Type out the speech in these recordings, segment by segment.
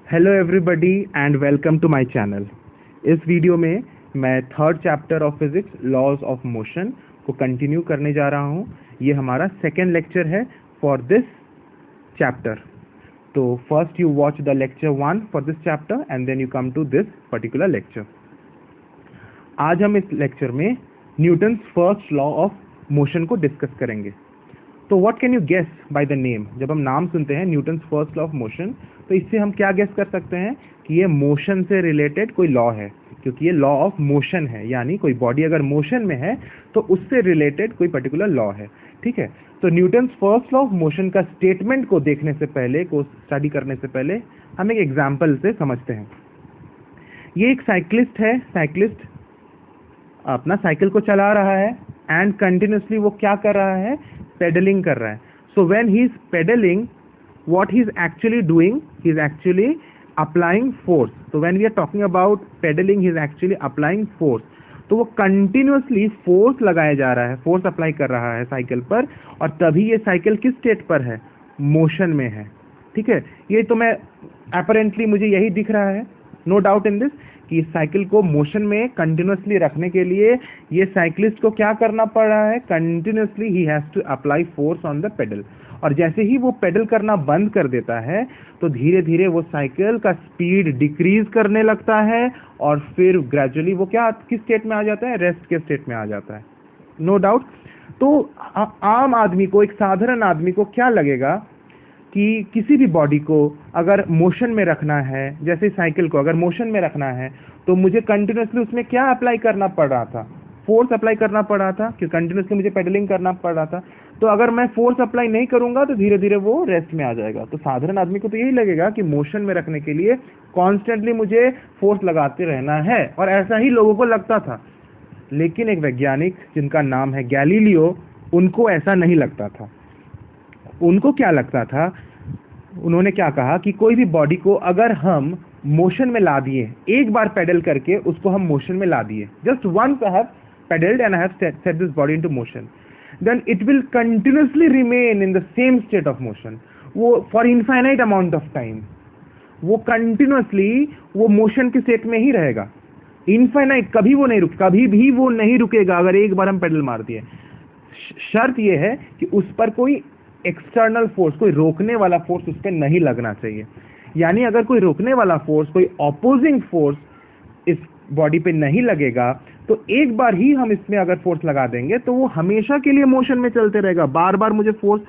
Hello everybody and welcome to my channel. इस video में मैं third chapter of physics laws of motion को continue करने जा रहा हूँ। ये हमारा सेकेंड लेक्चर है फॉर दिस चैप्टर। तो first you watch the lecture 1 for this chapter and then you come to this particular lecture. आज हम इस लेक्चर में Newton's first law of motion को डिस्कस करेंगे। तो what can you guess by the name? जब हम नाम सुनते हैं Newton's first law of motion, तो इससे हम क्या गेस कर सकते हैं कि ये मोशन से रिलेटेड कोई लॉ है, क्योंकि ये लॉ ऑफ मोशन है, यानी कोई बॉडी अगर मोशन में है तो उससे रिलेटेड कोई पर्टिकुलर लॉ है। ठीक है, तो Newton's first law of motion का स्टेटमेंट को देखने से पहले, को स्टडी करने से पहले हम एक एग्जाम्पल से समझते हैं। ये एक साइक्लिस्ट है। साइक्लिस्ट अपना साइकिल को चला रहा है एंड कंटिन्यूसली वो क्या कर रहा है? पेडलिंग कर रहा है। So when he is pedalling, what he is actually doing, he is actually applying force. So when we are talking about pedaling, he is actually applying force. तो वो कंटिन्यूसली फोर्स लगाया जा रहा है, फोर्स अप्लाई कर रहा है cycle पर, और तभी ये साइकिल किस स्टेट पर है? मोशन में है। ठीक है, ये तो मैं अपरेंटली मुझे यही दिख रहा है, नो डाउट इन दिस, कि इस साइकिल को मोशन में कंटिन्यूसली रखने के लिए ये साइक्लिस्ट को क्या करना पड़ रहा है? कंटिन्यूसली ही has to apply force on the pedal. और जैसे ही वो पेडल करना बंद कर देता है तो धीरे धीरे वो साइकिल का स्पीड डिक्रीज करने लगता है, और फिर ग्रेजुअली वो क्या किस स्टेट में आ जाता है? रेस्ट के स्टेट में आ जाता है, नो डाउट। तो आम आदमी को, एक साधारण आदमी को क्या लगेगा कि किसी भी बॉडी को अगर मोशन में रखना है, जैसे साइकिल को अगर मोशन में रखना है, तो मुझे कंटिन्यूसली उसमें क्या अप्लाई करना पड़ रहा था? फोर्स अप्लाई करना पड़ रहा था, कि कंटिन्यूसली मुझे पेडलिंग करना पड़ रहा था। तो अगर मैं फोर्स अप्लाई नहीं करूंगा तो धीरे धीरे वो रेस्ट में आ जाएगा। तो साधारण आदमी को तो यही लगेगा कि मोशन में रखने के लिए कॉन्स्टेंटली मुझे फोर्स लगाते रहना है, और ऐसा ही लोगों को लगता था। लेकिन एक वैज्ञानिक जिनका नाम है गैलीलियो, उनको ऐसा नहीं लगता था। उनको क्या लगता था? उन्होंने क्या कहा कि कोई भी बॉडी को अगर हम मोशन में ला दिए, एक बार पेडल करके उसको हम मोशन में ला दिए, just once I have pedaled and I have set this body into motion, then it will continuously remain in the same state of motion, वो for infinite amount of time, वो continuously वो motion के state में ही रहेगा, infinite, कभी वो नहीं कभी भी वो नहीं रुकेगा अगर एक बार हम पेडल मार दिए। शर्त ये है कि उस पर कोई एक्सटर्नल फोर्स, कोई रोकने वाला फोर्स उस पर नहीं लगना चाहिए। यानी अगर कोई रोकने वाला फोर्स, कोई ऑपोजिंग फोर्स इस बॉडी पे नहीं लगेगा, तो एक बार ही हम इसमें अगर फोर्स लगा देंगे तो वो हमेशा के लिए मोशन में चलते रहेगा, बार बार मुझे फोर्स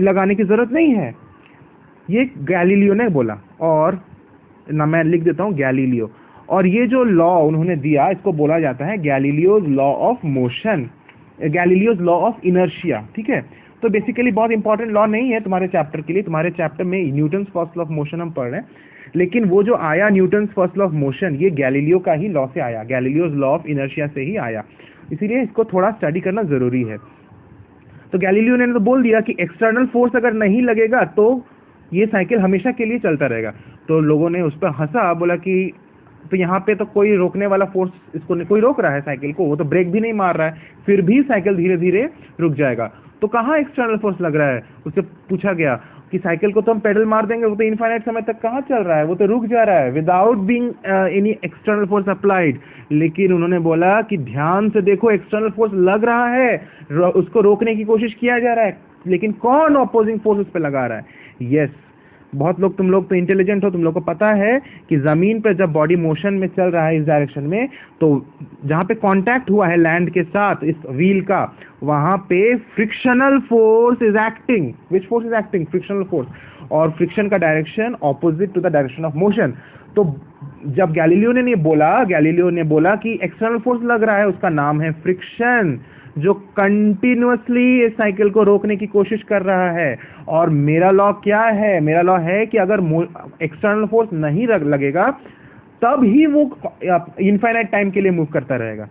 लगाने की जरूरत नहीं है। ये गैलीलियो ने बोला, और ना मैं लिख देता हूँ गैलीलियो। और ये जो लॉ उन्होंने दिया, इसको बोला जाता है Galileo's law of motion, Galileo's law of inertia. ठीक है, तो बेसिकली बहुत इंपॉर्टेंट लॉ नहीं है तुम्हारे चैप्टर के लिए। तुम्हारे चैप्टर में Newton's first law of motion हम पढ़ रहे हैं, लेकिन वो जो आया Newton's first law of motion, ये गैलीलियो का ही लॉ से आया, गैलीलियोज लॉ ऑफ इनर्शिया से ही आया, इसीलिए इसको थोड़ा स्टडी करना जरूरी है। तो गैलीलियो ने तो बोल दिया कि एक्सटर्नल फोर्स अगर नहीं लगेगा तो ये साइकिल हमेशा के लिए चलता रहेगा। तो लोगों ने उस पर हंसा, बोला कि तो यहाँ पे तो कोई रोकने वाला फोर्स, इसको कोई रोक रहा है साइकिल को, वो तो ब्रेक भी नहीं मार रहा है, फिर भी साइकिल धीरे धीरे रुक जाएगा। तो कहाँ एक्सटर्नल फोर्स लग रहा है? उससे पूछा गया कि साइकिल को तो हम पेडल मार देंगे, वो तो इनफाइनाइट समय तक कहाँ चल रहा है, वो तो रुक जा रहा है without being any external force applied. लेकिन उन्होंने बोला कि ध्यान से देखो, एक्सटर्नल फोर्स लग रहा है, उसको रोकने की कोशिश किया जा रहा है, लेकिन कौन ऑपोजिंग फोर्स उस पर लगा रहा है? यस, बहुत लोग, तुम लोग तो इंटेलिजेंट हो, तुम लोग को पता है कि जमीन पर जब बॉडी मोशन में चल रहा है इस डायरेक्शन में, तो जहां पे कांटेक्ट हुआ है लैंड के साथ इस व्हील का, वहां पे frictional force is acting. Which force is acting? Frictional force. और फ्रिक्शन का direction opposite to the direction of motion. तो जब गैलीलियो ने बोला कि एक्सटर्नल फोर्स लग रहा है, उसका नाम है फ्रिक्शन, जो कंटिन्यूअसली इस साइकिल को रोकने की कोशिश कर रहा है। और मेरा लॉ क्या है? मेरा लॉ है कि अगर एक्सटर्नल फोर्स नहीं लगेगा तब ही वो इनफाइनाइट टाइम के लिए मूव करता रहेगा।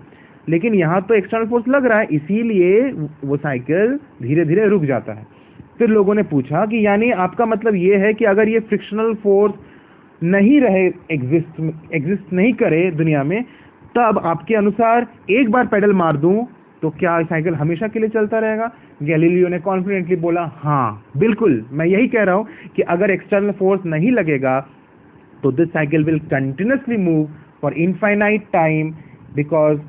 लेकिन यहाँ तो एक्सटर्नल फोर्स लग रहा है, इसीलिए वो साइकिल धीरे धीरे रुक जाता है। फिर लोगों ने पूछा कि यानी आपका मतलब ये है कि अगर ये फ्रिक्शनल फोर्स नहीं रहे, एग्जिस्ट नहीं करे दुनिया में, तब आपके अनुसार एक बार पेडल मार दूं तो क्या साइकिल हमेशा के लिए चलता रहेगा? गैलीलियो ने कॉन्फिडेंटली बोला हाँ बिल्कुल, मैं यही कह रहा हूँ कि अगर एक्सटर्नल फोर्स नहीं लगेगा तो this cycle will continuously move for infinite time, because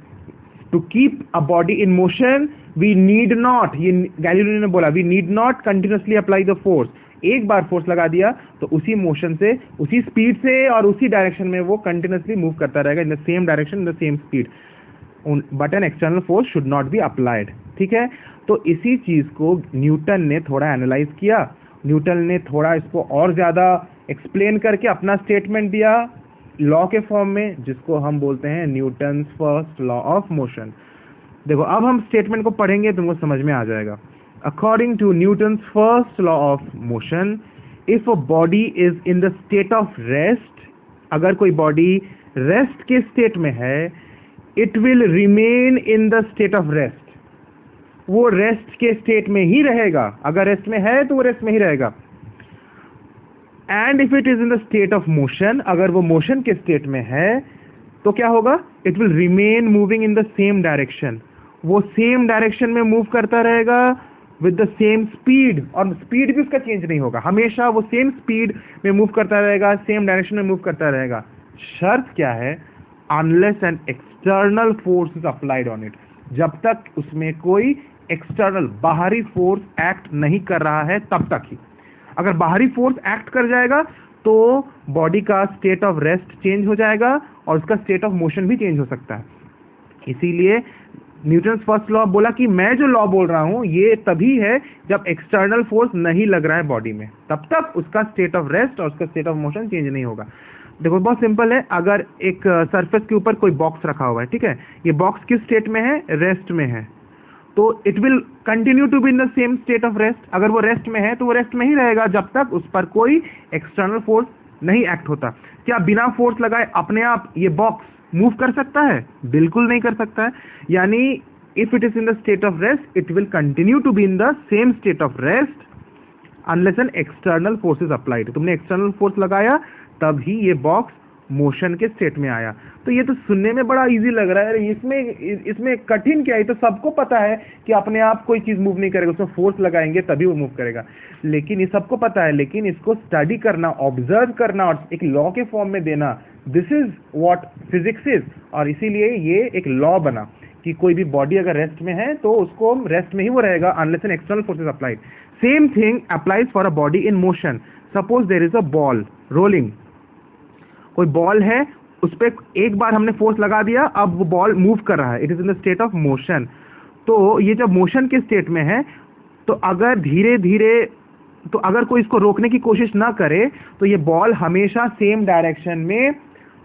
to keep a body in motion we need not, ये गैलीलियो ने बोला, we need not continuously apply the force. एक बार फोर्स लगा दिया तो उसी मोशन से, उसी स्पीड से और उसी डायरेक्शन में वो कंटिन्यूसली मूव करता रहेगा, इन the same direction, in the same speed, but N external force should not be applied. ठीक है, तो इसी चीज को न्यूटन ने थोड़ा एनालाइज किया, न्यूटन ने थोड़ा इसको और ज्यादा एक्सप्लेन करके अपना स्टेटमेंट दिया लॉ के फॉर्म में, जिसको हम बोलते हैं Newton's first law of motion. देखो अब हम स्टेटमेंट को पढ़ेंगे, तुमको समझ में आ जाएगा। According to Newton's first law of motion, if a body is in the state of rest, अगर कोई बॉडी रेस्ट के स्टेट में है, it will remain in the state of rest, वो रेस्ट के स्टेट में ही रहेगा, अगर रेस्ट में है तो वो रेस्ट में ही रहेगा। And if it is in the state of motion, अगर वो मोशन के स्टेट में है तो क्या होगा, it will remain moving in the same direction, वो सेम डायरेक्शन में मूव करता रहेगा विद द सेम स्पीड, और स्पीड भी उसका चेंज नहीं होगा, हमेशा वो सेम स्पीड में मूव करता रहेगा, सेम डायरेक्शन में मूव करता रहेगा। शर्त क्या है, unless an external force is applied on it, जब तक उसमें कोई एक्सटर्नल बाहरी फोर्स एक्ट नहीं कर रहा है तब तक ही। अगर बाहरी फोर्स एक्ट कर जाएगा तो बॉडी का स्टेट ऑफ रेस्ट चेंज हो जाएगा और उसका स्टेट ऑफ मोशन भी चेंज हो सकता है। इसीलिए न्यूटन्स फर्स्ट लॉ बोला कि मैं जो लॉ बोल रहा हूं ये तभी है जब एक्सटर्नल फोर्स नहीं लग रहा है बॉडी में, तब तक उसका स्टेट ऑफ रेस्ट और उसका स्टेट ऑफ मोशन चेंज नहीं होगा। देखो बहुत सिंपल है, अगर एक सरफेस के ऊपर कोई बॉक्स रखा हुआ है, ठीक है, ये बॉक्स किस स्टेट में है, रेस्ट में है, तो it will continue to be in the same state of rest. अगर वो रेस्ट में है तो वो रेस्ट में ही रहेगा जब तक उस पर कोई एक्सटर्नल फोर्स नहीं एक्ट होता। क्या बिना फोर्स लगाए अपने आप ये बॉक्स मूव कर सकता है? बिल्कुल नहीं कर सकता है। यानी if it is in the state of rest it will continue to be in the same state of rest unless an external force is applied. तुमने एक्सटर्नल फोर्स लगाया तब ही ये बॉक्स मोशन के स्टेट में आया। तो ये तो सुनने में बड़ा इजी लग रहा है, इसमें कठिन क्या है, तो सबको पता है कि अपने आप कोई चीज मूव नहीं करेगा, उसमें फोर्स लगाएंगे तभी वो मूव करेगा, लेकिन ये सबको पता है, लेकिन इसको स्टडी करना, ऑब्जर्व करना और एक लॉ के फॉर्म में देना, this is what physics is. और इसीलिए ये एक लॉ बना कि कोई भी बॉडी अगर रेस्ट में है तो उसको रेस्ट में ही वो रहेगा unless an external force is applied. Same thing applies for a body in motion. Suppose there is a ball rolling, कोई बॉल है, उस पर एक बार हमने फोर्स लगा दिया, अब वो बॉल मूव कर रहा है, it is in the state of motion. तो ये जब मोशन के स्टेट में है तो अगर धीरे धीरे, तो अगर कोई इसको रोकने की कोशिश ना करे तो ये बॉल हमेशा सेम डायरेक्शन में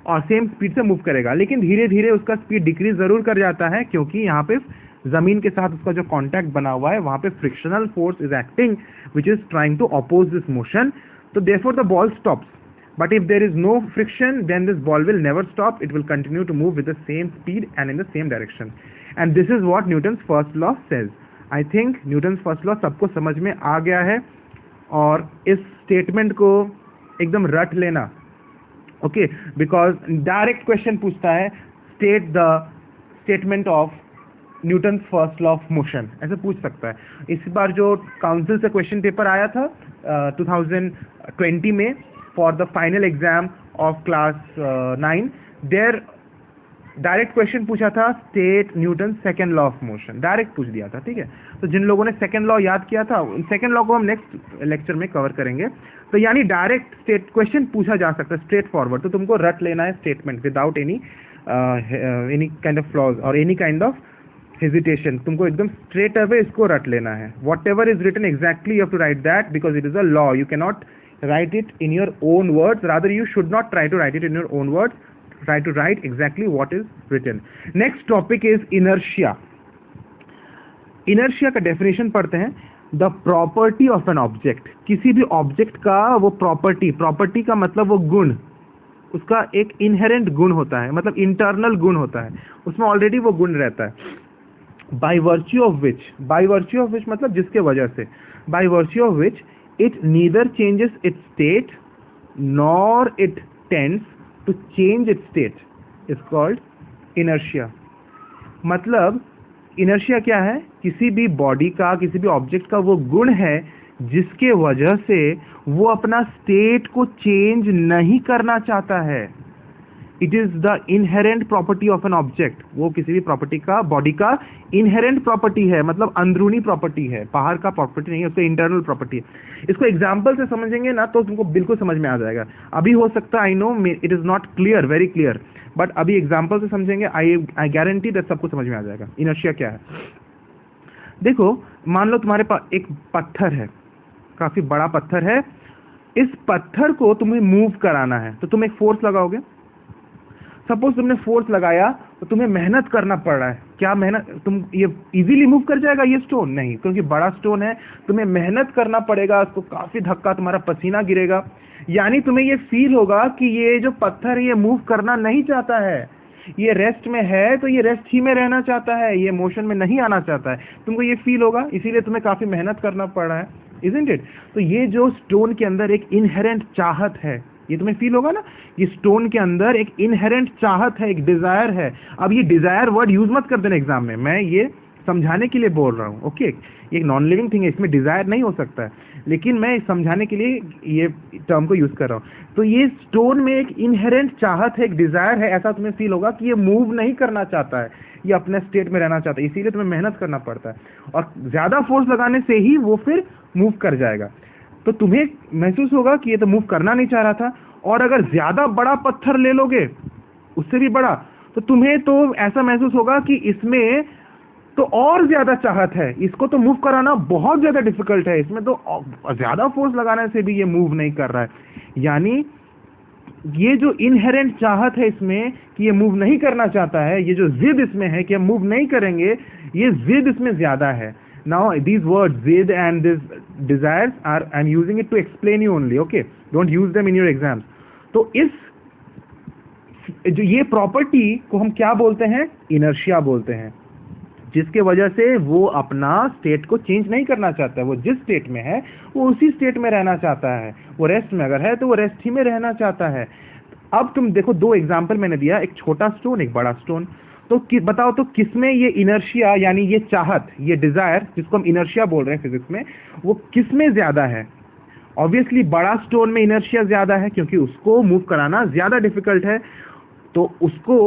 और सेम स्पीड से मूव करेगा, लेकिन धीरे धीरे उसका स्पीड डिक्रीज जरूर कर जाता है क्योंकि यहाँ पे जमीन के साथ उसका जो कांटेक्ट बना हुआ है वहां पे frictional force is acting which is trying to oppose this motion. तो therefore the ball stops, but if there is no friction then this ball will never stop, it will continue to move with the same speed and in the same direction, and this is what Newton's first law says. I think Newton's first law सबको समझ में आ गया है और इस statement को एकदम रट लेना, ओके, बिकॉज डायरेक्ट क्वेश्चन पूछता है state the statement of Newton's first law of motion, ऐसे पूछ सकता है। इस बार जो काउंसिल से क्वेश्चन पेपर आया था 2020 में for the final exam of class 9, there direct question पूछा था state Newton second law of motion, direct पूछ दिया था, ठीक है। तो जिन लोगों ने सेकेंड लॉ याद किया था, सेकेंड लॉ को हम नेक्स्ट लेक्चर में कवर करेंगे। तो यानी डायरेक्ट स्टेट क्वेश्चन पूछा जा सकता है स्ट्रेट फॉरवर्ड, तो तुमको रट लेना है statement without any kind of flaws और एनी काइंड ऑफ हेजिटेशन, तुमको एकदम स्ट्रेट अवे इसको रट लेना है। Whatever is written exactly you have to write that because it is a law, you can not write it in your own words, rather you should not try to write it in your own words, try to write exactly what is written. Next topic is inertia. Inertia का definition पढ़ते हैं। The property of an object, किसी भी object का वो property का मतलब वो गुण, उसका एक inherent गुण होता है, मतलब internal गुण होता है, उसमें already वो गुण रहता है। by virtue of which मतलब जिसके वजह से, by virtue of which it neither changes its state nor it tends to change its state is called inertia. मतलब इनर्शिया क्या है? किसी भी बॉडी का, किसी भी ऑब्जेक्ट का वो गुण है जिसके वजह से वो अपना स्टेट को चेंज नहीं करना चाहता है। It is the inherent property of an object. वो किसी भी प्रॉपर्टी का, बॉडी का इनहेरेंट प्रॉपर्टी है, मतलब अंदरूनी प्रॉपर्टी है, बाहर का प्रॉपर्टी नहीं है, उसका इंटरनल प्रॉपर्टी है। इसको एग्जाम्पल से समझेंगे ना तो तुमको बिल्कुल समझ में आ जाएगा। अभी हो सकता है, I know it is not clear, very clear, but अभी एग्जाम्पल से समझेंगे, आई गारंटी दैट सबको समझ में आ जाएगा इनर्शिया क्या है। देखो, मान लो तुम्हारे पास एक पत्थर है, काफी बड़ा पत्थर है। इस पत्थर को तुम्हें मूव कराना है तो तुम एक फोर्स लगाओगे। सपोज तुमने फोर्स लगाया तो तुम्हें मेहनत करना पड़ रहा है। क्या मेहनत? तुम ये इजीली मूव कर जाएगा ये स्टोन? नहीं, क्योंकि बड़ा स्टोन है, तुम्हें मेहनत करना पड़ेगा, उसको काफी धक्का, तुम्हारा पसीना गिरेगा। यानी तुम्हें ये फील होगा कि ये जो पत्थर है ये मूव करना नहीं चाहता है, ये रेस्ट में है, तो ये रेस्ट ही में रहना चाहता है, ये मोशन में नहीं आना चाहता है। तुमको ये फील होगा, इसीलिए तुम्हें काफी मेहनत करना पड़ रहा है, इजंट इट? तो ये जो स्टोन के अंदर एक इनहेरेंट चाहत है, ये तुम्हें फील होगा ना, ये स्टोन के अंदर एक इनहेरेंट चाहत है, एक डिजायर है। अब ये डिजायर वर्ड यूज मत कर देना एग्जाम में, मैं ये समझाने के लिए बोल रहा हूँ, ओके? ये एक नॉन लिविंग थिंग है, इसमें डिजायर नहीं हो सकता है, लेकिन मैं समझाने के लिए ये टर्म को यूज कर रहा हूँ। तो ये स्टोन में एक इनहेरेंट चाहत है, एक डिजायर है, ऐसा तुम्हें फील होगा कि ये मूव नहीं करना चाहता है, ये अपने स्टेट में रहना चाहता है, इसीलिए तुम्हें मेहनत करना पड़ता है, और ज्यादा फोर्स लगाने से ही वो फिर मूव कर जाएगा। तो तुम्हें महसूस होगा कि ये तो मूव करना नहीं चाह रहा था, और अगर ज्यादा बड़ा पत्थर ले लोगे, उससे भी बड़ा, तो तुम्हें तो ऐसा महसूस होगा कि इसमें तो और ज्यादा चाहत है, इसको तो मूव कराना बहुत ज्यादा डिफिकल्ट है, इसमें तो ज्यादा फोर्स लगाने से भी ये मूव नहीं कर रहा है। यानी ये जो इनहेरेंट चाहत है इसमें कि ये मूव नहीं करना चाहता है, ये जो जिद इसमें है कि हम मूव नहीं करेंगे, ये जिद इसमें ज्यादा है। Now these words zid and this desires are, I'm using it to explain you only, okay? Don't use them in your exams. तो इस जो ये प्रॉपर्टी को हम क्या बोलते हैं? इनर्शिया बोलते हैं, जिसके वजह से वो अपना स्टेट को चेंज नहीं करना चाहता है। वो जिस स्टेट में है वो उसी स्टेट में रहना चाहता है। वो रेस्ट में अगर है तो वो रेस्ट ही में रहना चाहता है। अब तुम देखो, दो एग्जाम्पल मैंने दिया, एक छोटा स्टोन, एक बड़ा स्टोन। तो बताओ तो किसमें ये इनर्शिया, यानी ये चाहत, ये डिजायर जिसको हम इनर्शिया बोल रहे हैं फिजिक्स में, वो किसमें ज्यादा है? ऑब्वियसली बड़ा स्टोन में इनर्शिया ज्यादा है, क्योंकि उसको मूव कराना ज्यादा डिफिकल्ट है, तो उसको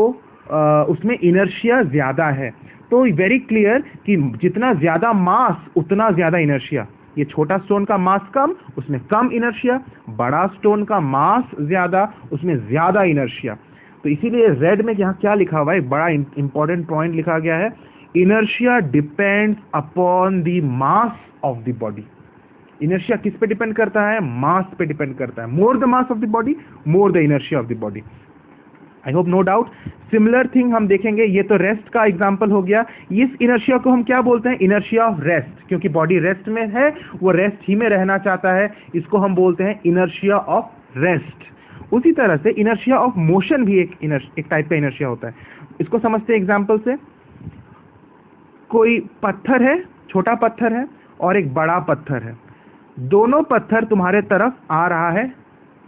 उसमें इनर्शिया ज्यादा है। तो वेरी क्लियर कि जितना ज्यादा मास उतना ज्यादा इनर्शिया। ये छोटा स्टोन का मास कम, उसमें कम इनर्शिया, बड़ा स्टोन का मास ज्यादा, उसमें ज्यादा इनर्शिया। तो इसीलिए रेड में यहाँ क्या लिखा हुआ है, एक बड़ा इंपॉर्टेंट पॉइंट लिखा गया है, inertia depends upon the mass of the body. Inertia किस पे डिपेंड करता है? मास पे डिपेंड करता है। More the mass of the body, more the inertia of the body. I hope no doubt. Similar thing हम देखेंगे, ये तो रेस्ट का एग्जाम्पल हो गया। इस इनर्शिया को हम क्या बोलते हैं? इनर्शिया ऑफ रेस्ट, क्योंकि बॉडी रेस्ट में है, वो रेस्ट ही में रहना चाहता है, इसको हम बोलते हैं इनर्शिया ऑफ रेस्ट। उसी तरह से इनर्शिया ऑफ मोशन भी एक टाइप का इनर्शिया होता है। इसको समझते हैं एग्जाम्पल से। कोई पत्थर है, छोटा पत्थर है और एक बड़ा पत्थर है, दोनों पत्थर तुम्हारे तरफ आ रहा है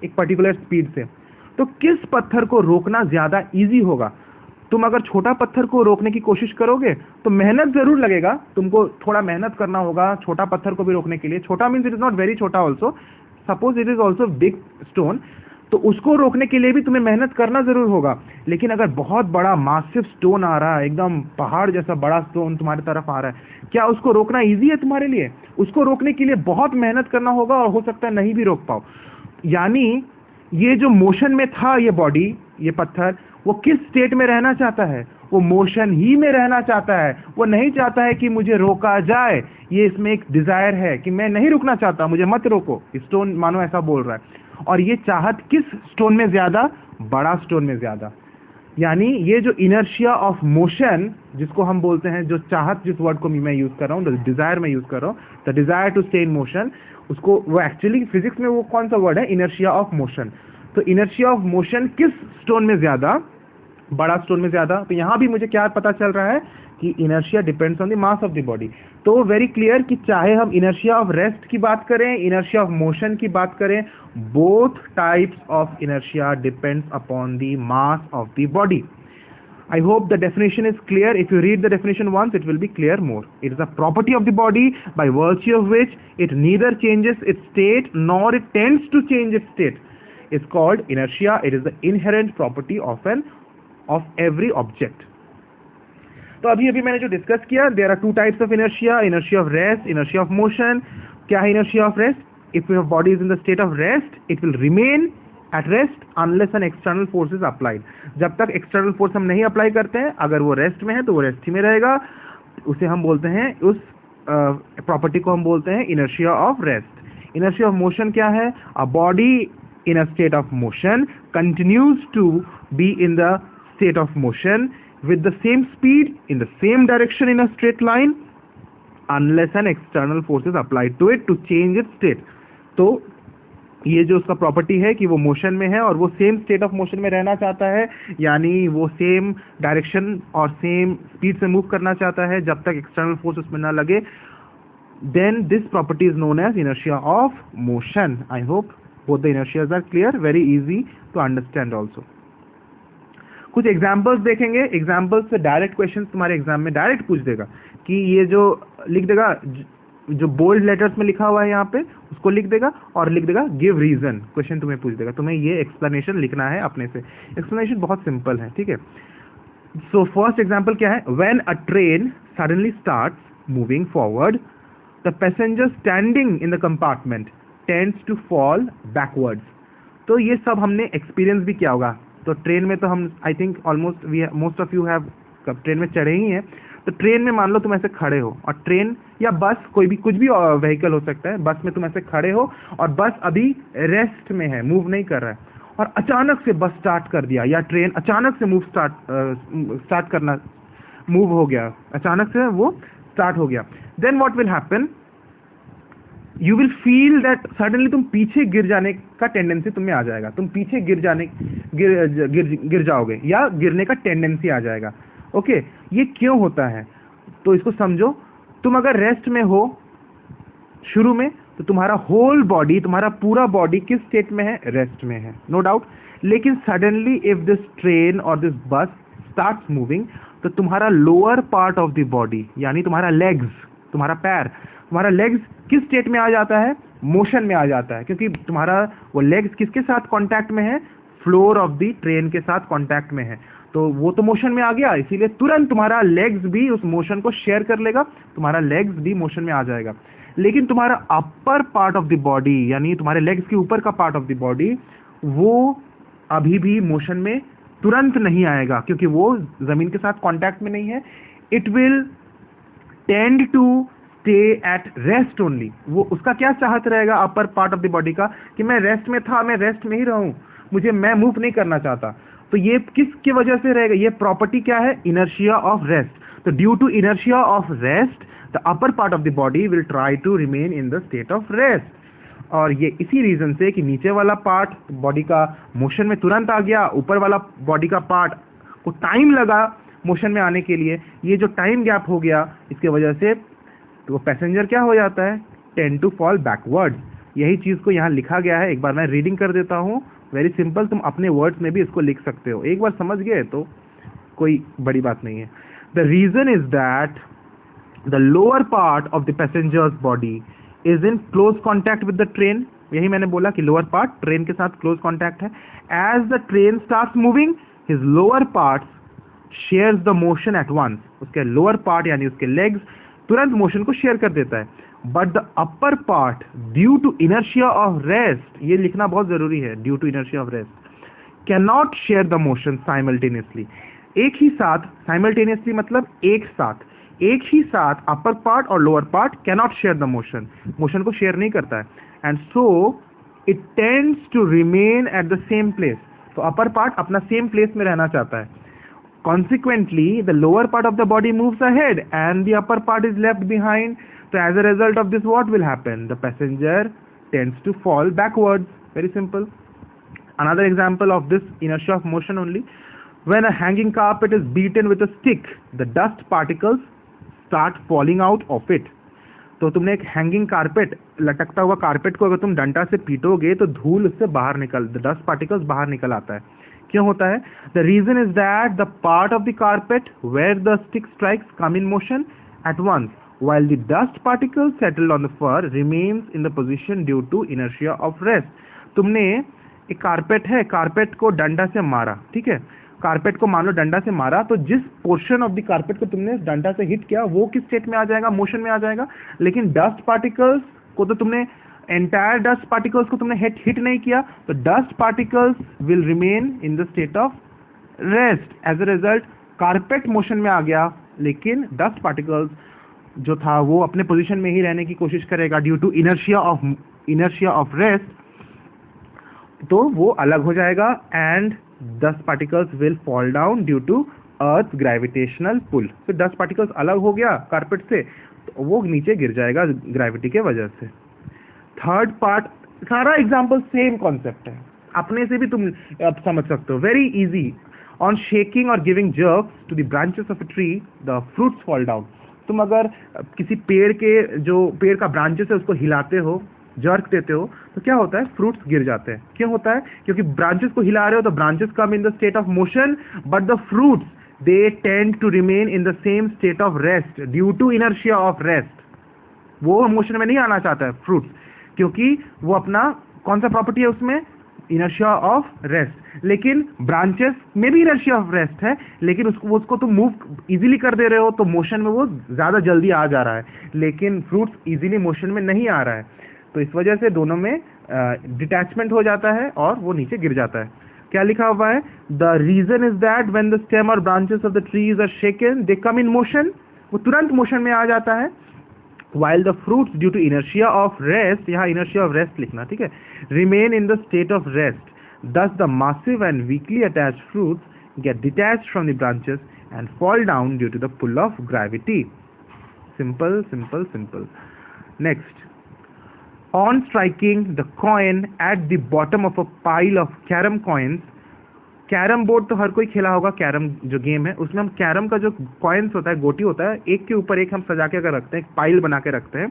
एक पर्टिकुलर स्पीड से। तो किस पत्थर को रोकना ज्यादा इजी होगा? तुम अगर छोटा पत्थर को रोकने की कोशिश करोगे तो मेहनत जरूर लगेगा, तुमको थोड़ा मेहनत करना होगा छोटा पत्थर को भी रोकने के लिए। छोटा means it is not very छोटा also, suppose it is also big stone, तो उसको रोकने के लिए भी तुम्हें मेहनत करना जरूर होगा। लेकिन अगर बहुत बड़ा मासिव स्टोन आ रहा है, एकदम पहाड़ जैसा बड़ा स्टोन तुम्हारी तरफ आ रहा है, क्या उसको रोकना इजी है तुम्हारे लिए? उसको रोकने के लिए बहुत मेहनत करना होगा और हो सकता है नहीं भी रोक पाओ। यानी ये जो मोशन में था, ये बॉडी, ये पत्थर, वो किस स्टेट में रहना चाहता है? वो मोशन ही में रहना चाहता है। वो नहीं चाहता है कि मुझे रोका जाए। ये इसमें एक डिजायर है कि मैं नहीं रुकना चाहता, मुझे मत रोको। स्टोन मानो ऐसा बोल रहा है। और ये चाहत किस स्टोन में ज्यादा? बड़ा स्टोन में ज्यादा। यानी ये जो इनर्शिया ऑफ मोशन जिसको हम बोलते हैं, जो चाहत, जिस वर्ड को मैं यूज कर रहा हूँ, डिजायर में यूज कर रहा हूँ, the desire to stay in motion, उसको वो एक्चुअली फिजिक्स में वो कौन सा वर्ड है? Inertia of motion. तो इनर्शिया ऑफ मोशन किस स्टोन में ज्यादा? बड़ा स्टोन में ज्यादा। तो यहां भी मुझे क्या पता चल रहा है कि inertia depends on the mass of the body. तो वेरी क्लियर कि चाहे हम इनर्शिया ऑफ रेस्ट की बात करें, इनर्शिया ऑफ मोशन की बात करें, both types of inertia depends upon the mass of the body. I hope the definition is clear. If you read the definition once, it will be clear more. It is a property of the body by virtue of which it neither changes its state nor it tends to change its state. It's called inertia. It is the inherent property of every object. तो अभी मैंने जो discuss किया, there are two types of inertia: inertia of rest, inertia of motion. क्या है inertia of rest? If your body is in the state of rest, it will remain at rest unless an external force is applied. जब तक external force हम नहीं apply करते हैं, अगर वो रेस्ट में है तो वो रेस्ट ही में रहेगा. उसे हम बोलते हैं, उस प्रॉपर्टी को हम बोलते हैं inertia of rest. Inertia of motion क्या है? A body in a state of motion continues to be in the state of motion with the same speed in the same direction in a straight line unless an external force is applied to it to change its state. तो ये जो उसका property है कि वो motion में है और वो सेम स्टेट ऑफ मोशन में रहना चाहता है, यानी वो सेम डायरेक्शन और सेम स्पीड से मूव करना चाहता है जब तक एक्सटर्नल फोर्स उसमें ना लगे, then this property is known as inertia of motion. I hope both the inertias are clear, very easy to understand also. कुछ एग्जाम्पल्स देखेंगे. एग्जाम्पल्स से डायरेक्ट क्वेश्चंस तुम्हारे एग्जाम में डायरेक्ट पूछ देगा कि ये जो लिख देगा, जो बोल्ड लेटर्स में लिखा हुआ है यहाँ पे उसको लिख देगा और लिख देगा गिव रीजन. क्वेश्चन तुम्हें पूछ देगा, तुम्हें ये एक्सप्लेनेशन लिखना है अपने से. एक्सप्लेनेशन बहुत सिंपल है, ठीक है. सो फर्स्ट एग्जाम्पल क्या है? When a train suddenly starts moving forward, the passenger standing in the compartment tends to fall backwards. तो ये सब हमने एक्सपीरियंस भी किया होगा. तो ट्रेन में तो हम I think almost most of you have train में चढ़े ही हैं. तो ट्रेन में मान लो तुम ऐसे खड़े हो और ट्रेन या बस, कोई भी कुछ भी व्हीकल हो सकता है, बस में तुम ऐसे खड़े हो और बस अभी रेस्ट में है, मूव नहीं कर रहा है, और अचानक से बस स्टार्ट कर दिया या ट्रेन अचानक से स्टार्ट करना, मूव हो गया, अचानक से वो स्टार्ट हो गया. Then what will happen? You will feel that suddenly तुम पीछे गिर जाने का टेंडेंसी तुम्हें आ जाएगा. तुम पीछे गिर जाओगे या गिरने का टेंडेंसी आ जाएगा. ओके, ये क्यों होता है? तो इसको समझो. तुम अगर रेस्ट में हो शुरू में, तो तुम्हारा होल बॉडी, तुम्हारा पूरा बॉडी किस स्टेट में है? रेस्ट में है, नो डाउट. लेकिन सडनली इफ दिस ट्रेन और दिस बस स्टार्ट्स मूविंग, तो तुम्हारा lower part of the body, यानी तुम्हारा लेग्स, तुम्हारा पैर, तुम्हारा लेग्स किस स्टेट में आ जाता है? मोशन में आ जाता है. क्योंकि तुम्हारा वो लेग्स किसके साथ कांटेक्ट में है? फ्लोर ऑफ द ट्रेन के साथ कांटेक्ट में है. तो वो तो मोशन में आ गया, इसीलिए तुरंत तुम्हारा लेग्स भी उस मोशन को शेयर कर लेगा, तुम्हारा लेग्स भी मोशन में आ जाएगा. लेकिन तुम्हारा अपर पार्ट ऑफ द बॉडी, यानी तुम्हारे लेग्स के ऊपर का पार्ट ऑफ द बॉडी, वो अभी भी मोशन में तुरंत नहीं आएगा, क्योंकि वो जमीन के साथ कांटेक्ट में नहीं है. It will tend to stay at rest only. वो उसका क्या चाहत रहेगा upper part of the body का? कि मैं रेस्ट में था, मैं रेस्ट में ही रहूं, मैं मूव नहीं करना चाहता. तो ये किसकी वजह से रहेगा? ये प्रॉपर्टी क्या है? Inertia of rest. तो due to inertia of rest, the upper part of the body will try to remain in the state of rest. और ये इसी रीजन से कि नीचे वाला पार्ट बॉडी का मोशन में तुरंत आ गया, ऊपर वाला बॉडी का पार्ट को टाइम लगा मोशन में आने के लिए. ये जो टाइम गैप हो गया, इसके वजह से तो पैसेंजर क्या हो जाता है? Tend to fall backward. यही चीज को यहाँ लिखा गया है. एक बार मैं रीडिंग कर देता हूँ, वेरी सिंपल. तुम अपने वर्ड्स में भी इसको लिख सकते हो. एक बार समझ गए तो कोई बड़ी बात नहीं है. The reason is that the lower part of the passenger's body is in close contact with the train. यही मैंने बोला कि लोअर पार्ट ट्रेन के साथ क्लोज कॉन्टैक्ट है. As the train starts moving, his lower part shares the motion at once. उसके lower part यानी उसके लेग्स तुरंत मोशन को शेयर कर देता है. But the upper part due to inertia of rest, ये लिखना बहुत जरूरी है, due to inertia of rest, cannot share the motion simultaneously. एक ही साथ, साइमल्टेनियसली मतलब एक ही साथ अपर पार्ट और lower part cannot share the motion, motion को शेयर नहीं करता है. And so it tends to remain at the same place. तो अपर पार्ट अपना सेम प्लेस में रहना चाहता है. Consequently, the lower part of the body moves ahead and the upper part is left behind. So as a result of this, what will happen? The passenger tends to fall backwards. Very simple. Another example of this inertia of motion only. When a hanging carpet is beaten with a stick, the dust particles start falling out of it. तो तुमने एक hanging carpet, लटकता हुआ carpet को अगर तुम डंडा से पीटोगे तो धूल उससे बाहर निकल, द डस्ट पार्टिकल्स बाहर निकल आता है. क्यों होता है? The reason is that the part of the carpet where the stick strikes come in motion at once while the dust particles settled on the fur remains in the position due to inertia of rest. तुमने एक carpet है, carpet को डंडा से मारा, ठीक है, carpet को मान लो डंडा से मारा, तो जिस पोर्शन ऑफ द कारपेट को तुमने डंडा से हिट किया वो किस स्टेट में आ जाएगा? मोशन में आ जाएगा। लेकिन डस्ट पार्टिकल्स को तो तुमने एंटायर डस्ट पार्टिकल्स को तुमने हिट नहीं किया, तो dust particles will remain in the state of rest. As a result carpet motion में आ गया, लेकिन डस्ट पार्टिकल्स जो था वो अपने पोजीशन में ही रहने की कोशिश करेगा due to inertia of rest, तो वो अलग हो जाएगा and dust particles will fall down due to earth gravitational pull. तो डस्ट पार्टिकल्स अलग हो गया कारपेट से, तो वो नीचे गिर जाएगा ग्रेविटी के वजह से। थर्ड पार्ट, सारा एग्जाम्पल सेम कॉन्सेप्ट है, अपने से भी तुम अब समझ सकते हो, वेरी इजी। ऑन शेकिंग और giving jerks to the branches of a tree the fruits fall down. तुम अगर किसी पेड़ के जो पेड़ का ब्रांचेस है उसको हिलाते हो, जर्क देते हो, तो क्या होता है? फ्रूट्स गिर जाते हैं। क्यों होता है? क्योंकि ब्रांचेस को हिला रहे हो तो branches come in the state of motion, but the fruits they tend to remain in the same state of rest due to inertia of rest. वो मोशन में नहीं आना चाहता है फ्रूट्स, क्योंकि वो अपना कौन सा प्रॉपर्टी है उसमें? Inertia of rest. लेकिन ब्रांचेस में भी इनर्शिया ऑफ रेस्ट है, लेकिन उसको तुम मूव इजीली कर दे रहे हो तो मोशन में वो ज़्यादा जल्दी आ जा रहा है, लेकिन फ्रूट्स इजीली मोशन में नहीं आ रहा है, तो इस वजह से दोनों में डिटैचमेंट हो जाता है और वो नीचे गिर जाता है। क्या लिखा हुआ है? The reason is that when the stem और branches of the trees are shaken they come in motion, वो तुरंत मोशन में आ जाता है। while the fruits due to inertia of rest, यहाँ inertia of rest लिखना, ठीक है, remain in the state of rest. Thus the massive and weakly attached fruits get detached from the branches and fall down due to the pull of gravity. Simple, simple, simple. Next, on striking the coin at the bottom of a pile of carom coins, carrom board तो हर कोई खेला होगा, carrom जो game है उसमें हम carrom का जो कॉइन्स होता है, गोटी होता है, एक के ऊपर एक हम सजा के अगर रखते हैं, पाइल बना के रखते हैं,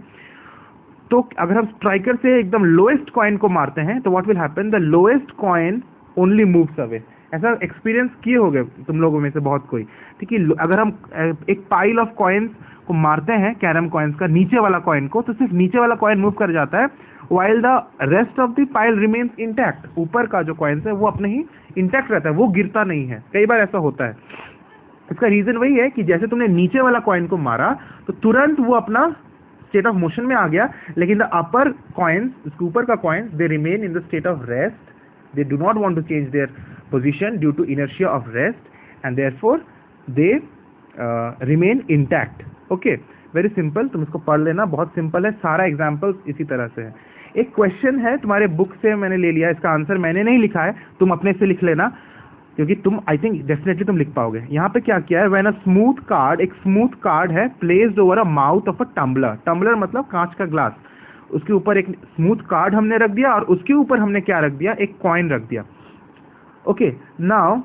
तो अगर हम स्ट्राइकर से एकदम लोएस्ट कॉइन को मारते हैं तो what will happen? The lowest coin only moves away. ऐसा एक्सपीरियंस किए होगे तुम लोगों में से बहुत कोई, ठीक है? अगर हम एक पाइल ऑफ कॉइन्स को मारते हैं, कैरम कॉइन्स का नीचे वाला कॉइन को, तो सिर्फ नीचे वाला कॉइन मूव कर जाता है, while the rest of the pile remains intact. ऊपर का जो कॉइन्स है वो अपने ही इंटैक्ट रहता है, वो गिरता नहीं है। कई बार ऐसा होता है। इसका रीजन वही है कि जैसे तुमने नीचे वाला कॉइन को मारा तो तुरंत वो अपना स्टेट ऑफ मोशन में आ गया, लेकिन द अपर कॉइन्स, उसके ऊपर का coins, they remain in the state of rest, they do not want to change their position due to inertia of rest and therefore they remain intact. Okay, very simple, तुम इसको पढ़ लेना, बहुत simple है, सारा एग्जाम्पल इसी तरह से है। एक क्वेश्चन है तुम्हारे बुक से मैंने ले लिया, इसका आंसर मैंने नहीं लिखा है, तुम अपने से लिख लेना, क्योंकि तुम आई थिंक डेफिनेटली तुम लिख पाओगे। यहाँ पे क्या किया है? व्हेन अ स्मूथ कार्ड, एक स्मूथ कार्ड है placed over a mouth of a tumbler, tumbler मतलब कांच का ग्लास, उसके ऊपर एक स्मूथ कार्ड हमने रख दिया और उसके ऊपर हमने क्या रख दिया? एक कॉइन रख दिया। Okay, now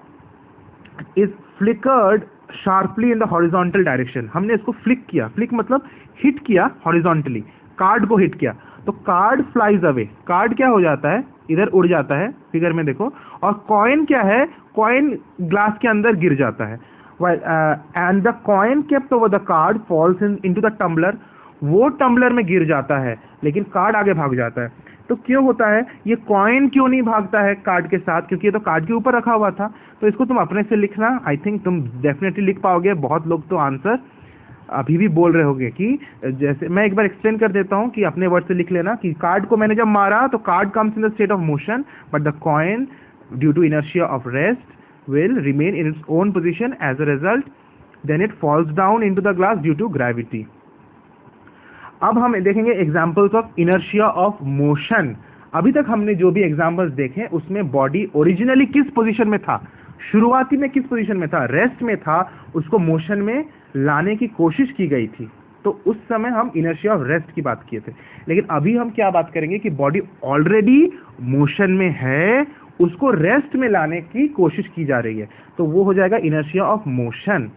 is flickered sharply in the horizontal direction. हमने इसको फ्लिक किया, फ्लिक मतलब हिट किया हॉरिजॉन्टली, कार्ड को हिट किया, तो कार्ड फ्लाइज अवे, कार्ड क्या हो जाता है? इधर उड़ जाता है, फिगर में देखो, और कॉइन क्या है? कॉइन ग्लास के अंदर गिर जाता है। And the coin kept over the card falls into the tumbler, वो टम्बलर में गिर जाता है, लेकिन कार्ड आगे भाग जाता है। तो क्यों होता है? ये कॉइन क्यों नहीं भागता है कार्ड के साथ? क्योंकि ये तो कार्ड के ऊपर रखा हुआ था। तो इसको तुम अपने से लिखना, आई थिंक तुम डेफिनेटली लिख पाओगे। बहुत लोग तो आंसर अभी भी बोल रहे होंगे कि जैसे मैं एक बार एक्सप्लेन कर देता हूँ कि अपने वर्ड से लिख लेना कि कार्ड को मैंने जब मारा तो card comes in the state of motion, but the coin due to inertia of rest will remain in its own position, as a result then it falls down into the glass due to gravity. अब हम देखेंगे examples of inertia of motion. अभी तक हमने जो भी examples देखे उसमें बॉडी ओरिजिनली किस पोजीशन में था, शुरुआती में किस पोजीशन में था? रेस्ट में था, उसको मोशन में लाने की कोशिश की गई थी, तो उस समय हम इनर्शिया ऑफ रेस्ट की बात किए थे। लेकिन अभी हम क्या बात करेंगे कि बॉडी ऑलरेडी मोशन में है, उसको रेस्ट में लाने की कोशिश की जा रही है, तो वो हो जाएगा inertia of motion.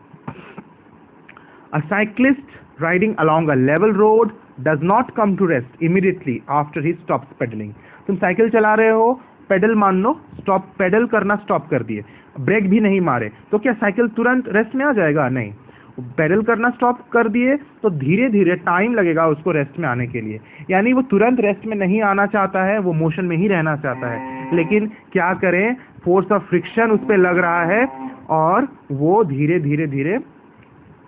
A cyclist riding along a level road does not come to rest immediately after he stops pedaling. तुम साइकिल चला रहे हो, पेडल मान लो स्टॉप, पेडल करना स्टॉप कर दिए, ब्रेक भी नहीं मारे, तो क्या साइकिल तुरंत रेस्ट में आ जाएगा? नहीं। पेडल करना स्टॉप कर दिए तो धीरे धीरे टाइम लगेगा उसको रेस्ट में आने के लिए, यानी वो तुरंत रेस्ट में नहीं आना चाहता है, वो मोशन में ही रहना चाहता है। लेकिन क्या करें, फोर्स ऑफ फ्रिक्शन उस पर लग रहा है और वो धीरे धीरे धीरे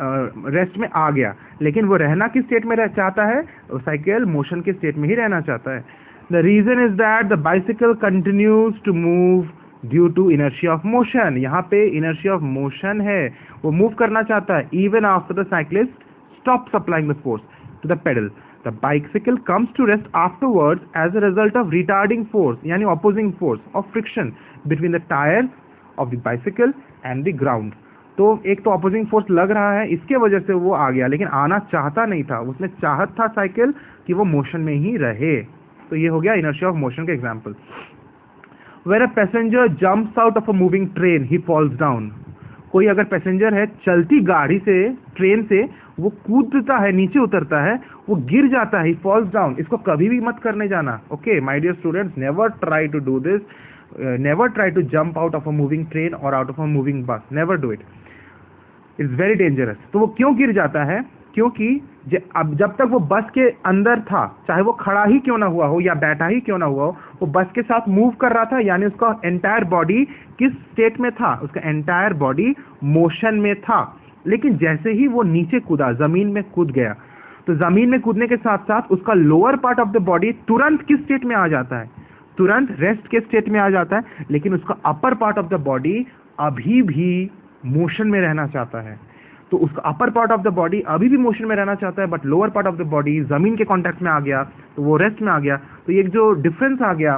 रेस्ट में आ गया। लेकिन वो रहना किस स्टेट में चाहता है? साइकिल मोशन के स्टेट में ही रहना चाहता है। The reason is that the bicycle continues to move due to inertia of motion. यहाँ पे इनर्शिया ऑफ मोशन है, वो मूव करना चाहता है even after the cyclist stop supplying the force to the pedal. The bicycle comes to rest afterwards as a result of retarding force, यानी opposing force of friction between the tyre of the bicycle and the ground. तो एक तो opposing force लग रहा है, इसके वजह से वो आ गया, लेकिन आना चाहता नहीं था, उसने चाहत था साइकिल कि वो मोशन में ही रहे। तो ये हो गया इनर्शिया ऑफ मोशन का example. Where a passenger jumps out of a moving train, he falls down. कोई अगर पैसेंजर है चलती गाड़ी से, ट्रेन से, वो कूदता है, नीचे उतरता है, वो गिर जाता है, he falls down. इसको कभी भी मत करने जाना। Okay, my dear students, never try to do this. Never try to jump out of a moving train or out of a moving bus. Never do it. It's very dangerous. तो वो क्यों गिर जाता है? क्योंकि अब जब तक वो बस के अंदर था, चाहे वो खड़ा ही क्यों ना हुआ हो या बैठा ही क्यों ना हुआ हो, वो बस के साथ मूव कर रहा था, यानी उसका एंटायर बॉडी किस स्टेट में था? उसका एंटायर बॉडी मोशन में था। लेकिन जैसे ही वो नीचे कूदा, जमीन में कूद गया, तो जमीन में कूदने के साथ साथ उसका lower part of the body तुरंत किस स्टेट में आ जाता है? तुरंत रेस्ट के स्टेट में आ जाता है। लेकिन उसका अपर पार्ट ऑफ द बॉडी अभी भी मोशन में रहना चाहता है। तो उसका अपर पार्ट ऑफ द बॉडी अभी भी मोशन में रहना चाहता है, but lower part of the body जमीन के कांटेक्ट में आ गया, तो वो रेस्ट में आ गया। तो ये जो डिफरेंस आ गया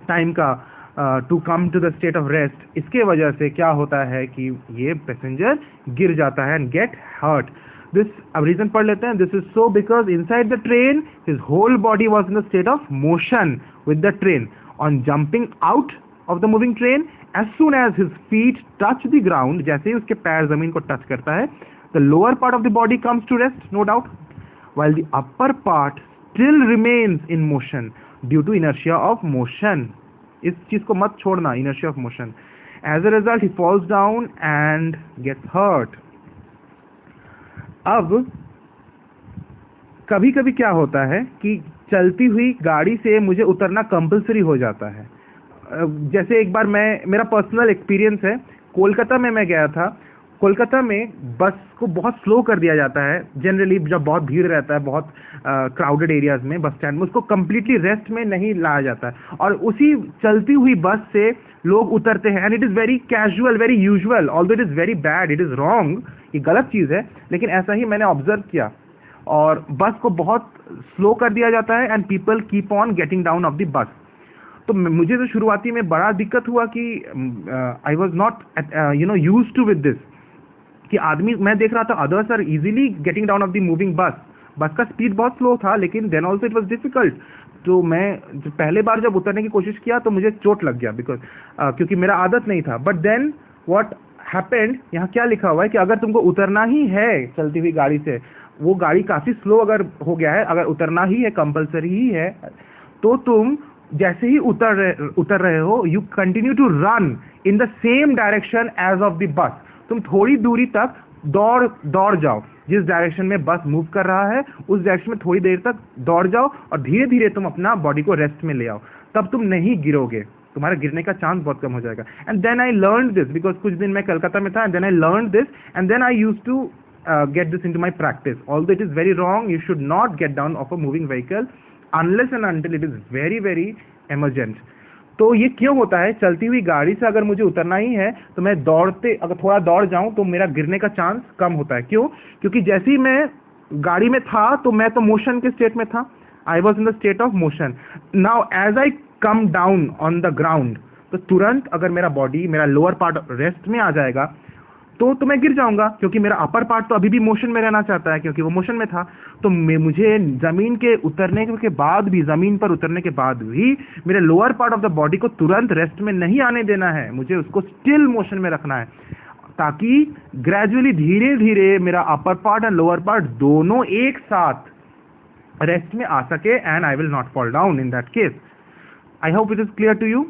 टाइम का to come to the state of rest, इसके वजह से क्या होता है कि ये पैसेंजर गिर जाता है एंड गेट हर्ट। दिस अब रीजन पढ़ लेते हैं। This is so because inside the train his whole body was in the state of motion with the train. On jumping out of the moving train, as soon as his feet touch the ground, जैसे ही उसके पैर जमीन को touch करता है, the lower part of the body comes to rest, no doubt, while the upper part still remains in motion due to inertia of motion. इस चीज को मत छोड़ना, inertia of motion. As a result, he falls down and gets hurt. अब कभी कभी क्या होता है कि चलती हुई गाड़ी से मुझे उतरना कंपलसरी हो जाता है। जैसे एक बार मेरा पर्सनल एक्सपीरियंस है, कोलकाता में मैं गया था। कोलकाता में बस को बहुत स्लो कर दिया जाता है जनरली, जब बहुत भीड़ रहता है, बहुत क्राउडेड एरियाज में, बस स्टैंड में उसको कम्प्लीटली रेस्ट में नहीं लाया जाता है, और उसी चलती हुई बस से लोग उतरते हैं। And it is very casual, very usual, although it is very bad, it is wrong, ये गलत चीज़ है, लेकिन ऐसा ही मैंने ऑब्जर्व किया। और बस को बहुत स्लो कर दिया जाता है and people keep on getting down off the बस। तो मुझे तो शुरुआती में बड़ा दिक्कत हुआ कि I was not use to with this, कि आदमी, मैं देख रहा था others are easily getting down off the moving bus का स्पीड बहुत स्लो था, लेकिन then also it was difficult. तो मैं पहले बार जब उतरने की कोशिश किया तो मुझे चोट लग गया, बिकॉज क्योंकि मेरा आदत नहीं था। बट देन व्हाट हैपेंड, यहाँ क्या लिखा हुआ है कि अगर तुमको उतरना ही है चलती हुई गाड़ी से, वो गाड़ी काफ़ी स्लो अगर हो गया है, अगर उतरना ही है, कंपल्सरी ही है, तो तुम जैसे ही उतर रहे हो, you continue to run in the same direction as of the bus. तुम थोड़ी दूरी तक दौड़ जाओ, जिस डायरेक्शन में बस मूव कर रहा है उस डायरेक्शन में थोड़ी देर तक दौड़ जाओ, और धीरे धीरे तुम अपना बॉडी को रेस्ट में ले आओ, तब तुम नहीं गिरोगे, तुम्हारा गिरने का चांस बहुत कम हो जाएगा। And then I learn this, because कुछ दिन मैं कलकत्ता में था, and then I learn this, and then I use to get this into my practice. Although it is very wrong, you should not get down of a moving vehicle unless and until it is very very emergent. तो ये क्यों होता है? चलती हुई गाड़ी से अगर मुझे उतरना ही है तो मैं अगर थोड़ा दौड़ जाऊं तो मेरा गिरने का चांस कम होता है। क्यों? क्योंकि जैसे ही मैं गाड़ी में था तो मैं तो मोशन के स्टेट में था, I was in the state of motion. Now as I come down on the ground, तो तुरंत अगर मेरा बॉडी, मेरा लोअर पार्ट रेस्ट में आ जाएगा तो मैं गिर जाऊंगा, क्योंकि मेरा अपर पार्ट तो अभी भी मोशन में रहना चाहता है, क्योंकि वो मोशन में था। तो मुझे जमीन के उतरने के बाद भी, जमीन पर उतरने के बाद भी मेरे lower part of the body को तुरंत रेस्ट में नहीं आने देना है, मुझे उसको स्टिल मोशन में रखना है, ताकि ग्रेजुअली धीरे धीरे मेरा upper part and lower part दोनों एक साथ रेस्ट में आ सके, and I will not fall down in that case. I hope it is clear to you.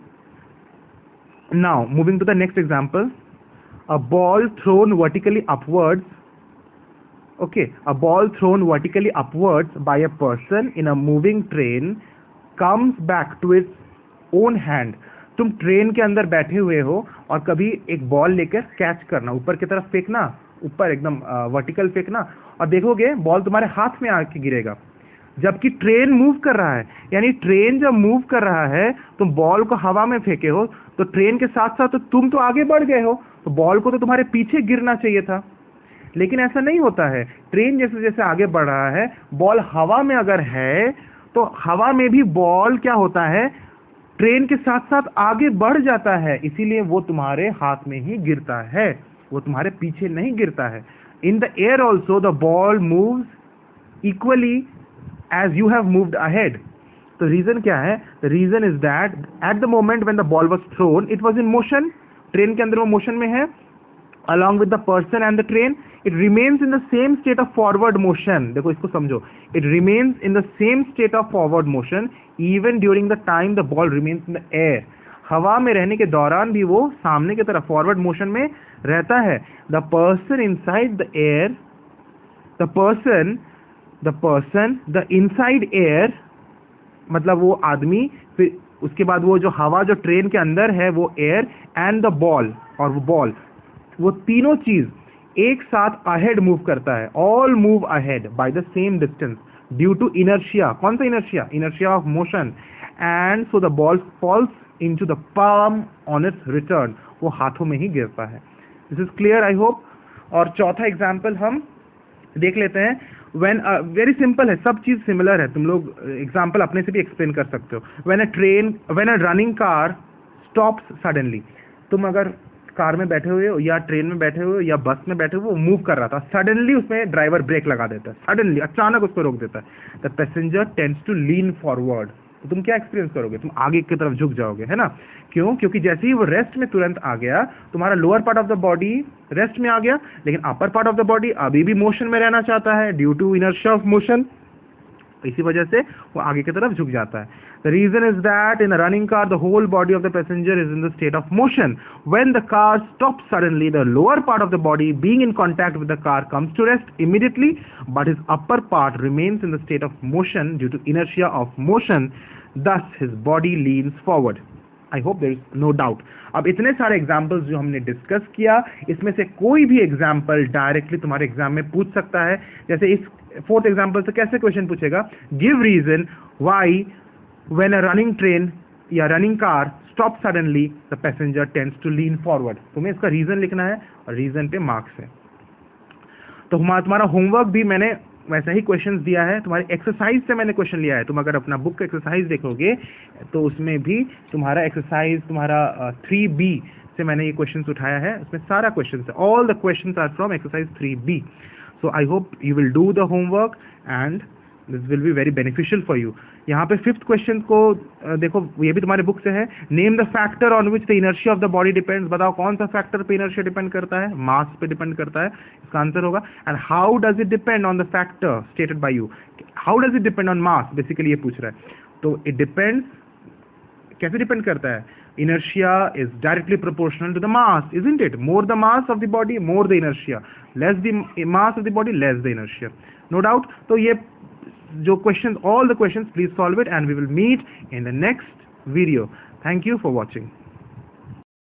Now moving to the next example, a ball thrown vertically upwards. Okay, a ball thrown vertically upwards by a person in a moving train comes back to its own hand. तुम train के अंदर बैठे हुए हो और कभी एक ball लेकर कैच करना, ऊपर की तरफ फेंकना, ऊपर एकदम वर्टिकल फेंकना, और देखोगे बॉल तुम्हारे हाथ में आके गिरेगा, जबकि ट्रेन मूव कर रहा है। यानी ट्रेन जब मूव कर रहा है, तुम बॉल को हवा में फेंके हो, तो ट्रेन के साथ साथ तो तुम तो आगे बढ़ गए हो, तो बॉल को तो तुम्हारे पीछे गिरना चाहिए था, लेकिन ऐसा नहीं होता है। ट्रेन जैसे जैसे आगे बढ़ रहा है, बॉल हवा में अगर है तो हवा में भी बॉल क्या होता है, ट्रेन के साथ साथ आगे बढ़ जाता है, इसीलिए वो तुम्हारे हाथ में ही गिरता है, वो तुम्हारे पीछे नहीं गिरता है। In the air also the ball moves equally as you have moved ahead. तो रीजन क्या है? The reason is that at the moment when the ball was thrown, it was in motion. Train के अंदर वो motion में है, along with the person and the train, it remains in the same state of forward motion. देखो इसको समझो, it remains in the same state of forward motion even during the time the ball remains in the air. हवा में रहने के दौरान भी वो सामने की तरफ फॉरवर्ड मोशन में रहता है. The person inside the air, the inside air, मतलब वो आदमी, फिर उसके बाद वो जो हवा जो ट्रेन के अंदर है वो एयर, एंड द बॉल, और वो बॉल, वो तीनों चीज एक साथ अहेड मूव करता है. All move ahead by the same distance due to inertia. कौन सा inertia? Inertia of motion. And so the ball falls into the palm on its return. वो हाथों में ही गिरता है. This is clear I hope. और चौथा एग्जाम्पल हम देख लेते हैं. व्हेन वेरी सिंपल है, सब चीज सिमिलर है, तुम लोग एग्जाम्पल अपने से भी एक्सप्लेन कर सकते हो. When a running car stops suddenly. तुम अगर कार में बैठे हुए हो या ट्रेन में बैठे हुए हो या बस में बैठे हुए, वो मूव कर रहा था, सडनली उसमें ड्राइवर ब्रेक लगा देता है, सडनली अचानक उसको रोक देता है. The passenger tends to lean forward. तो तुम क्या एक्सपीरियंस करोगे? तुम आगे की तरफ झुक जाओगे, है ना? क्यों? क्योंकि जैसे ही वो रेस्ट में तुरंत आ गया, तुम्हारा lower part of the body rest में आ गया, लेकिन upper part of the body अभी भी मोशन में रहना चाहता है due to inertia of motion. इसी वजह से वो आगे की तरफ झुक जाता है. The reason is that in a running car, the whole body of the passenger is in the state of motion. When the car stops suddenly, the lower part of the body, being in contact with the car, comes to rest immediately, but his upper part remains in the state of motion due to inertia of motion. Thus, his body leans forward. I hope there is no doubt. अब इतने सारे examples जो हमने discuss किया, इसमें से कोई भी एग्जाम्पल डायरेक्टली तुम्हारे एग्जाम में पूछ सकता है. जैसे इस फोर्थ एग्जाम्पल से कैसे क्वेश्चन पूछेगा? Give reason why when a running train या running car stops suddenly, the passenger tends to lean forward. तुम्हें इसका रीजन लिखना है और रीजन पे मार्क्स है. तो तुम्हारा होमवर्क भी मैंने वैसा ही क्वेश्चंस दिया है, तुम्हारी एक्सरसाइज से मैंने क्वेश्चन लिया है. तुम अगर अपना बुक एक्सरसाइज देखोगे तो उसमें भी तुम्हारा एक्सरसाइज, तुम्हारा 3B से मैंने ये क्वेश्चंस उठाया है. उसमें सारा क्वेश्चंस है, all the questions are from exercise 3B. So I hope you will do the homework and this will be very beneficial for you. यहाँ पे फिफ्थ क्वेश्चन को देखो, ये भी तुम्हारे बुक से है. Name the factor on which the inertia of the body depends. बताओ कौन सा फैक्टर पे इनर्शिया डिपेंड करता है? मास पे डिपेंड करता है, इसका आंसर होगा. And how does it depend on the factor stated by you. How does it depend on mass, basically ये पूछ रहा है. तो इट डिपेंड्स, कैसे डिपेंड करता है? Inertia is directly proportional to the mass, isn't it? More the mass of the body, more the inertia. Less the mass of the body, less the inertia. No doubt. तो ये जो questions, all the questions, please solve it and we will meet in the next video. Thank you for watching.